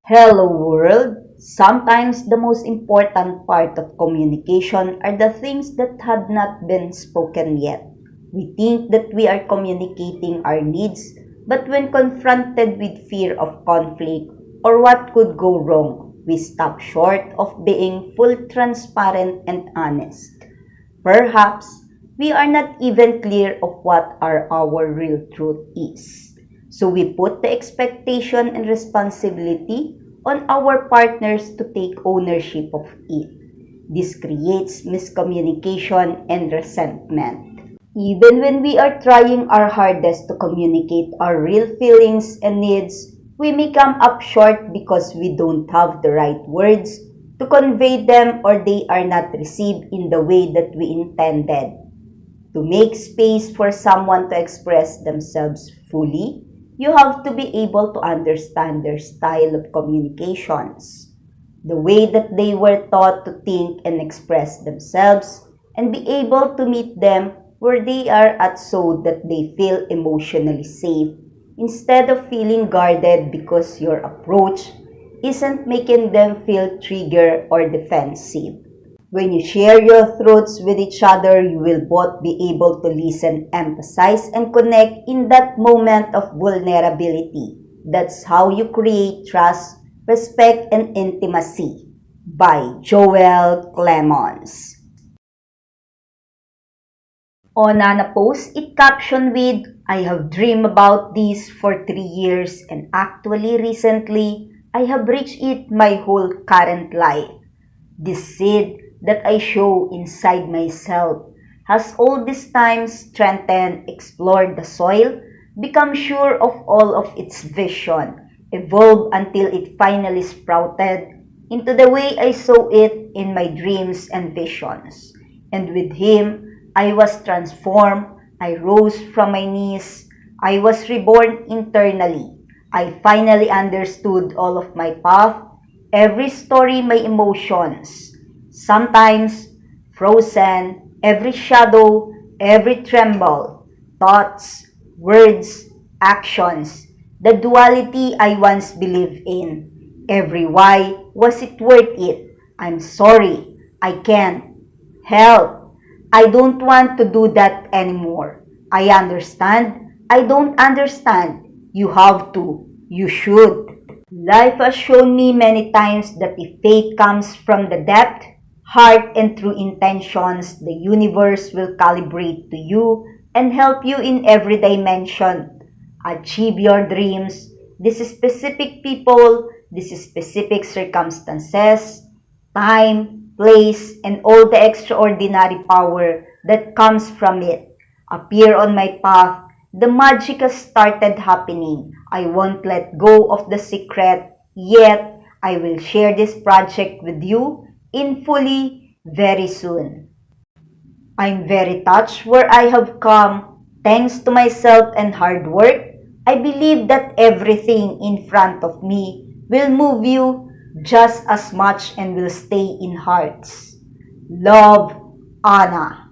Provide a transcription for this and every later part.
Hello world! Sometimes the most important part of communication are the things that had not been spoken yet. We think that we are communicating our needs, but when confronted with fear of conflict or what could go wrong, we stop short of being full transparent and honest. Perhaps we are not even clear of what our real truth is. So we put the expectation and responsibility on our partners to take ownership of it. This creates miscommunication and resentment. Even when we are trying our hardest to communicate our real feelings and needs, we may come up short because we don't have the right words to convey them or they are not received in the way that we intended. To make space for someone to express themselves fully, you have to be able to understand their style of communications, the way that they were taught to think and express themselves, and be able to meet them where they are at so that they feel emotionally safe instead of feeling guarded because your approach isn't making them feel triggered or defensive. When you share your thoughts with each other, you will both be able to listen, emphasize, and connect in that moment of vulnerability. That's how you create trust, respect, and intimacy. By Joel Clemons. On Nana post, it captioned with, I have dreamed about this for 3 years and actually recently, I have reached it my whole current life. This seed that I show inside myself has all this time strengthened, explored the soil, become sure of all of its vision, evolved until it finally sprouted into the way I saw it in my dreams and visions. And with him, I was transformed, I rose from my knees, I was reborn internally. I finally understood all of my path, every story, my emotions. Sometimes frozen, every shadow, every tremble, thoughts, words, actions, the duality I once believed in. Every why, was it worth it? I'm sorry, I can't. Help, I don't want to do that anymore. I understand, I don't understand. You have to, you should. Life has shown me many times that if faith comes from the depth, heart, and true intentions, the universe will calibrate to you and help you in every dimension. Achieve your dreams. This is specific people, this is specific circumstances, time, place, and all the extraordinary power that comes from it appear on my path. The magic has started happening. I won't let go of the secret yet. I will share this project with you in fully very soon. I'm very touched where I have come thanks to myself and hard work. I believe that everything in front of me will move you just as much and will stay in hearts. Love, Anna.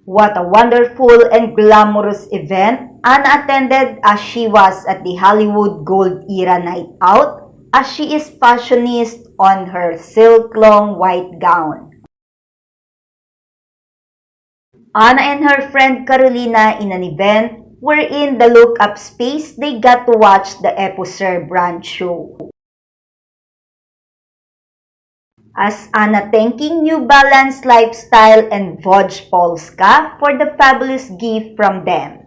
What a wonderful and glamorous event Anna attended as she was at the Hollywood Gold Era Night Out as she is fashionist on her silk-long white gown. Anna and her friend Carolina in an event wherein the look-up space they got to watch the Eposer brand show. As Anna thanking New Balance Lifestyle and Vodge Polska for the fabulous gift from them.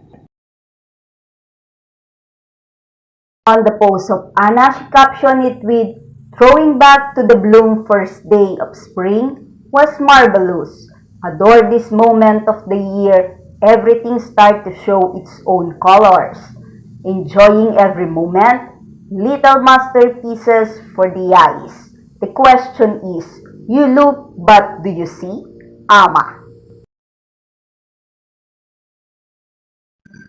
On the post of Anna, she captioned it with, throwing back to the bloom first day of spring was marvelous. Adore this moment of the year, everything starts to show its own colors. Enjoying every moment, little masterpieces for the eyes. The question is, you look but do you see? Ama.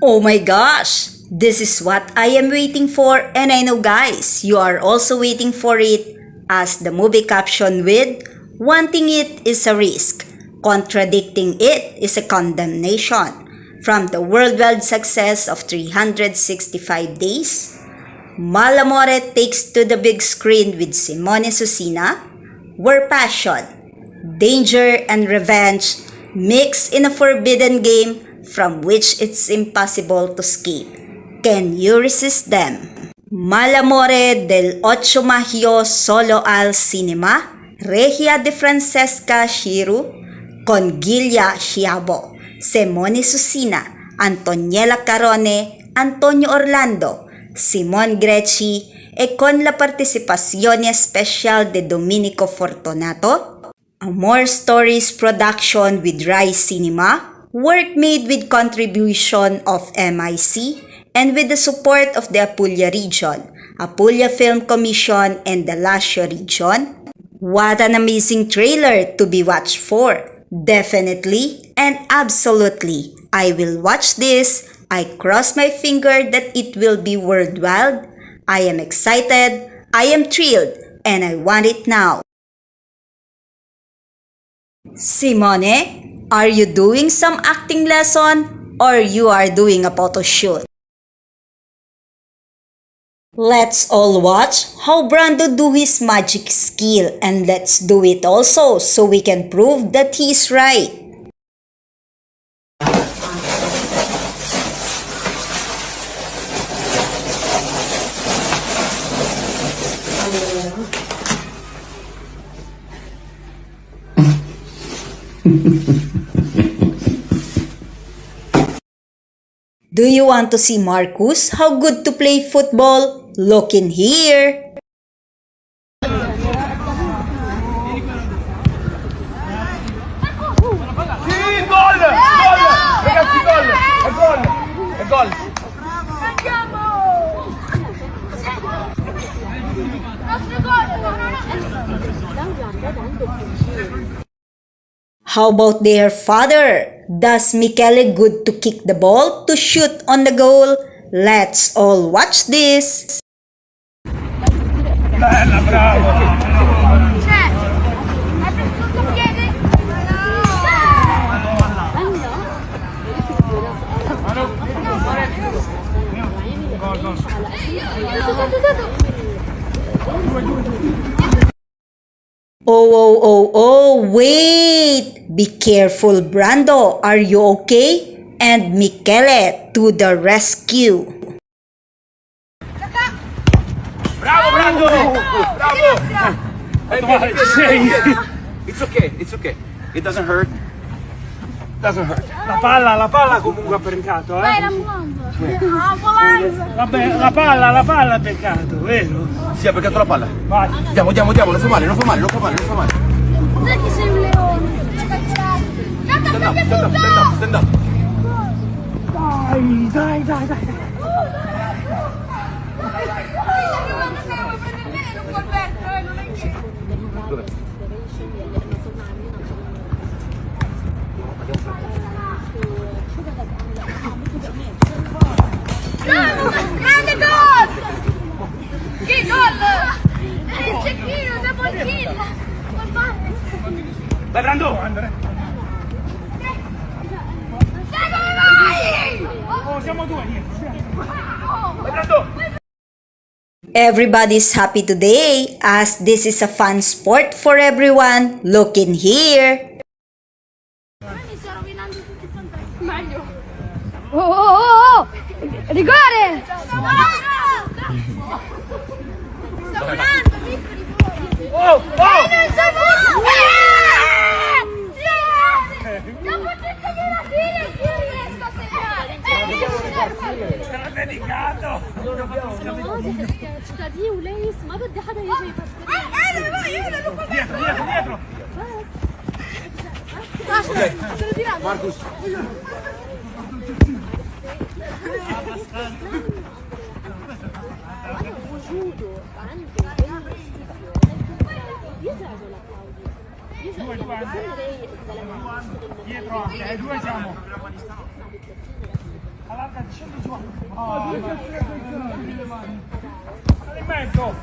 Oh my gosh! This is what I am waiting for, and I know guys, you are also waiting for it, as the movie caption with, wanting it is a risk, contradicting it is a condemnation. From the worldwide success of 365 days, Malamore takes to the big screen with Simone Susina, where passion, danger, and revenge mix in a forbidden game from which it's impossible to escape. Can you resist them? Malamore del Ocho Magio Solo al Cinema, Regia de Francesca Shiru, Conguilla Schiavo, Simone Susina, Antoniela Carone, Antonio Orlando, Simon Greci e con la partecipazione especial de Domenico Fortunato. Amor Stories production with Rai Cinema, work made with contribution of MIC and with the support of the Apulia region, Apulia Film Commission and the Lazio region. What an amazing trailer to be watched for! Definitely and absolutely, I will watch this. I cross my finger that it will be worldwide. I am excited, I am thrilled, and I want it now. Simone, are you doing some acting lesson or you are doing a photo shoot? Let's all watch how Brando do his magic skill, and let's do it also so we can prove that he's right. Do you want to see Marcus how good to play football? Look in here! Sì, gol! Gol! Ragazzi, gol! È gol! È gol! Andiamo! Nostro gol! How about their father? Does Michele good to kick the ball to shoot on the goal? Let's all watch this! Bella, bravo! Cioè, hai preso tutto il piede? Oh, wait! Be careful, Brando. Are you okay? And Michele to the rescue. Bravo, Brando! Bravo! It's okay, it's okay. It doesn't hurt. Doesn't hurt. La palla comunque ha peccato, eh? Vai, l'ambulanza! Vabbè, la palla ha peccato, vero? Sì, ha beccato la palla. Vai. Andiamo, non fa male, non fa male, non fa male, non fa male. Sai che sei un leone? Stand up, stand up, stand up, stand up. Dai. Grande gol! Che gol! Il cecchino, double kill! Vai, Brando! Sai come vai? Oh, siamo due, niente. Vai, Brando! Everybody's happy today as this is a fun sport for everyone. Look in here. Mi sto rovinando tutti i contatti. Meglio. Oh! Rigore! Sto volando, piccoli voi! Oh! Oh! Non so voi! Dopo tutte le file io riesco a segnare! Era dedicato. دي وليس ما بدي حدا يجي يفسر Dietro. Marcus! وجوده عنده يزعجوا لكلاوديو رايق الزلمه Dietro anche, due siamo. Allarga, scendi giù. Oh, in mezzo.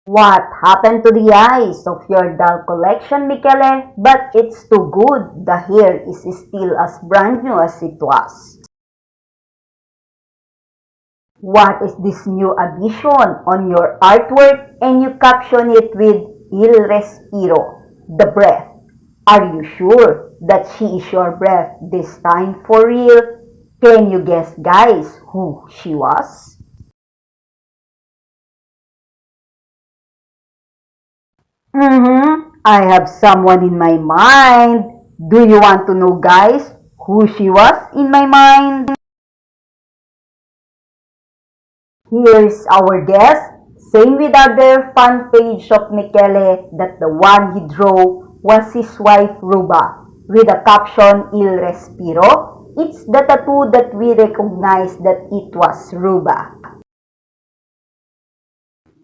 What happened to the eyes of your doll collection, Michele? But it's too good. The hair is still as brand new as it was. What is this new addition on your artwork and you caption it with Il Respiro, the breath? Are you sure that she is your breath this time for real? Can you guess, guys, who she was? I have someone in my mind. Do you want to know, guys, who she was in my mind? Here's our guess. Same with other fan page of Michele that the one he drew was his wife Ruba with the caption Il Respiro. It's the tattoo that we recognize that it was Ruba.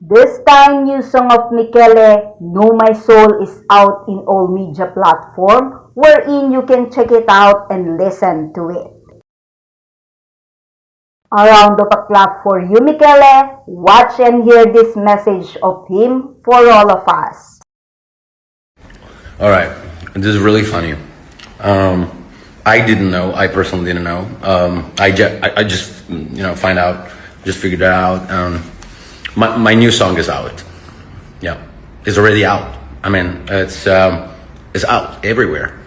This time, new song of Michele, Know My Soul, is out in all media platform wherein you can check it out and listen to it. A round of applause for you, Michele. Watch and hear this message of him for all of us. All right, this is really funny. I didn't know. I personally didn't know. I just find out, just figured it out. My new song is out. Yeah, it's already out. I mean, it's out everywhere.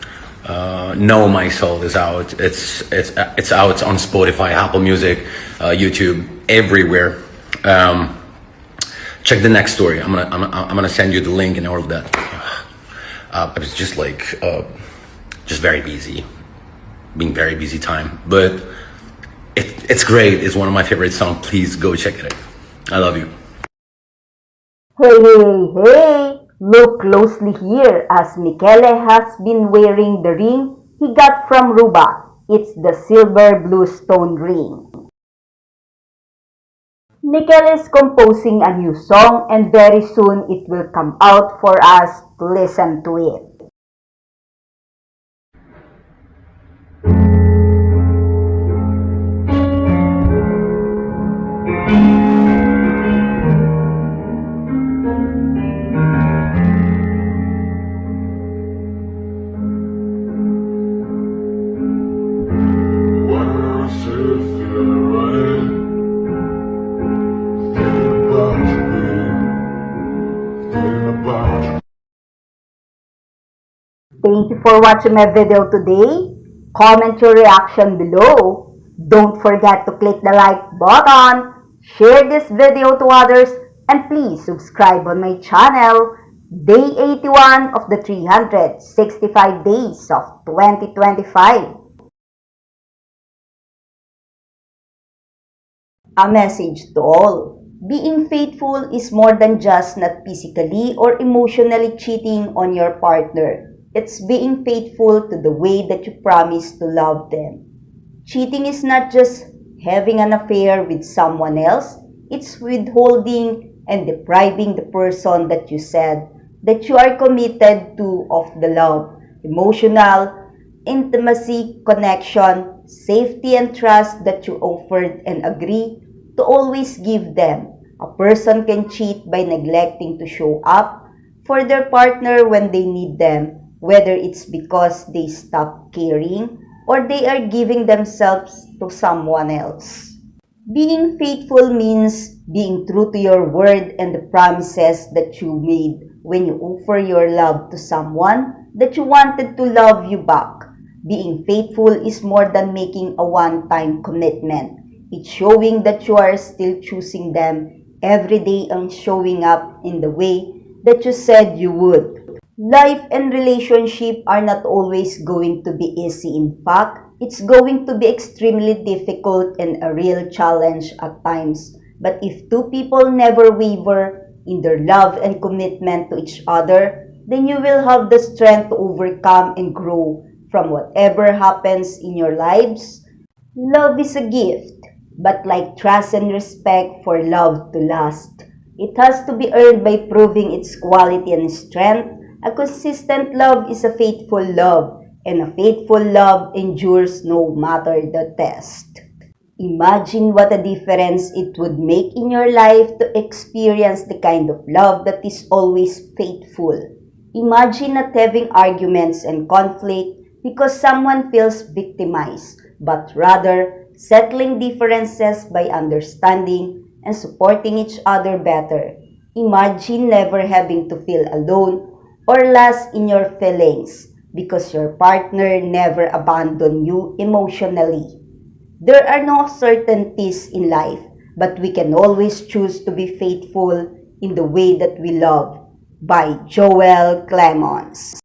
Know My Soul is out. It's out on Spotify, Apple Music, YouTube, everywhere. Check the next story. I'm gonna send you the link and all of that. I was just just very busy, being very busy time. But it's great. It's one of my favorite songs. Please go check it out. I love you. Hey! Look closely here as Michele has been wearing the ring he got from Ruba. It's the silver blue stone ring. Michele is composing a new song and very soon it will come out for us to listen to it. Thank you for watching my video today. Comment your reaction below. Don't forget to click the like button, share this video to others, and please subscribe on my channel. Day 81 of the 365 days of 2025. A message to all. Being faithful is more than just not physically or emotionally cheating on your partner. It's being faithful to the way that you promise to love them. Cheating is not just having an affair with someone else. It's withholding and depriving the person that you said that you are committed to of the love, emotional, intimacy, connection, safety, and trust that you offered and agree to always give them. A person can cheat by neglecting to show up for their partner when they need them, whether it's because they stop caring or they are giving themselves to someone else. Being faithful means being true to your word and the promises that you made when you offer your love to someone that you wanted to love you back. Being faithful is more than making a one-time commitment. It's showing that you are still choosing them every day and showing up in the way that you said you would. Life and relationship are not always going to be easy. In fact, it's going to be extremely difficult and a real challenge at times. But if two people never waver in their love and commitment to each other, then you will have the strength to overcome and grow from whatever happens in your lives. Love is a gift, but like trust and respect, for love to last, it has to be earned by proving its quality and strength. A consistent love is a faithful love, and a faithful love endures no matter the test. Imagine what a difference it would make in your life to experience the kind of love that is always faithful. Imagine not having arguments and conflict because someone feels victimized, but rather settling differences by understanding and supporting each other better. Imagine never having to feel alone or lost in your feelings because your partner never abandoned you emotionally. There are no certainties in life, but we can always choose to be faithful in the way that we love. By Joel Clemons.